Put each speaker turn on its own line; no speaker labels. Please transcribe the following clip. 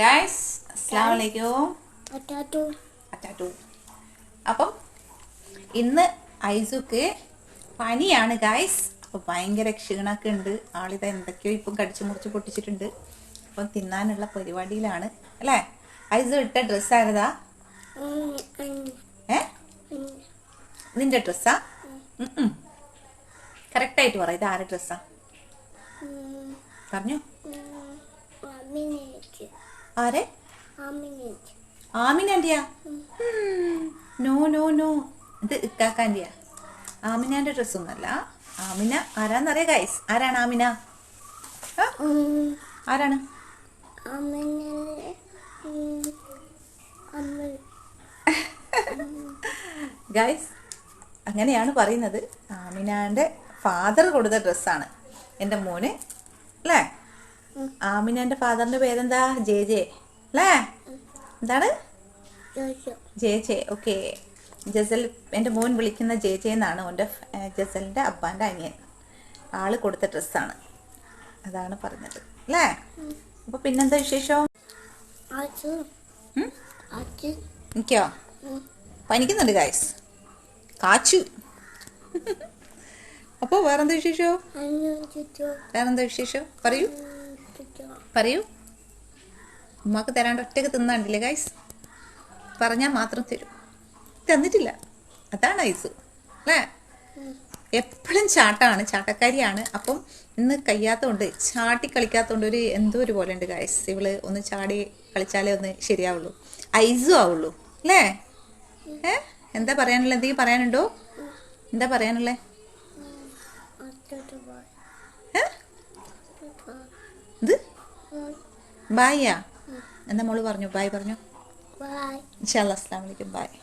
Guys അസ്സലാമു അലൈക്കും. അപ്പം ഇന്ന് ഐസുക്ക് പനിയാണ് ഗൈസ്. അപ്പോൾ ഭയങ്കര ക്ഷീണമൊക്കെ ഉണ്ട്. ആളിത് എന്തൊക്കെയോ ഇപ്പം കടിച്ചു മുറിച്ച് പൊട്ടിച്ചിട്ടുണ്ട്. അപ്പം തിന്നാനുള്ള പരിപാടിയിലാണ് അല്ലേ? ഐസു ഇട്ട ഡ്രസ്സായതാ? നിന്റെ ഡ്രസ്സാ? കറക്റ്റായിട്ട് പറ, ഇത് ആരുടെ ഡ്രസ്സാ പറഞ്ഞു? ആരെ? ആമിനാൻ്റെയാ? നോ നോ നോ, ഇത് ഇക്കാക്കാൻ്റെയാ. ആമിനാൻ്റെ ഡ്രസ്സൊന്നുമല്ല. ആമിന ആരാന്നറിയാ ഗൈസ്? ആരാണ് ആമിന? ആരാണ്? ഗൈസ് അങ്ങനെയാണ് പറയുന്നത്. ആമിനാൻ്റെ ഫാദർ കൊടുത്ത ഡ്രസ്സാണ് എൻ്റെ മോന് അല്ലേ? ആമിനാൻ്റെ ഫാദറിൻ്റെ പേരെന്താ? ജെ ജെ അല്ലേ? എന്താണ്? J J. ഓക്കെ. ജസൽ, എൻ്റെ മോൻ വിളിക്കുന്ന ജെ ജെ എന്നാണ്. ഓൻ്റെ ജസലിൻ്റെ അപ്പാൻ്റെ അനിയൻ. ആള് കൊടുത്ത ഡ്രസ്സാണ്, അതാണ് പറഞ്ഞത് അല്ലേ? അപ്പോൾ പിന്നെന്താ വിശേഷം? എനിക്കോ പനിക്കുന്നുണ്ട് ഗൈസ്, കാച്ചു. അപ്പോൾ വേറെന്താ വിശേഷോ? വേറെന്താ വിശേഷം? പറയൂ പറയൂ. ഉമ്മാക്ക് തരാണ്ട് ഒറ്റയ്ക്ക് തിന്നാണ്ടില്ലേ ഗൈസ്? പറഞ്ഞാൽ മാത്രം തരും, തന്നിട്ടില്ല. അതാണ് ഐസു അല്ലേ? എപ്പോഴും ചാട്ടാണ്, ചാട്ടക്കാരിയാണ്. അപ്പം ഇന്ന് കഴിയാത്തതുകൊണ്ട്, ചാട്ടി കളിക്കാത്തതുകൊണ്ട് ഒരു എന്തോ ഒരു പോലെ ഉണ്ട് ഗൈസ്. ഇവള് ഒന്ന് ചാടി കളിച്ചാലേ ഒന്ന് ശരിയാവുള്ളൂ, ഐസു ആവുള്ളൂ അല്ലേ? എന്താ പറയാനുള്ളത്? എന്തെങ്കിലും പറയാനുണ്ടോ? എന്താ പറയാനുള്ളത്? ഇത് ബായിയാ? എന്താ മോള് പറഞ്ഞു? ബായ് പറഞ്ഞു. ഇൻഷാ അല്ലാഹ്. അസ്സലാമു അലൈക്കും. ബായ്.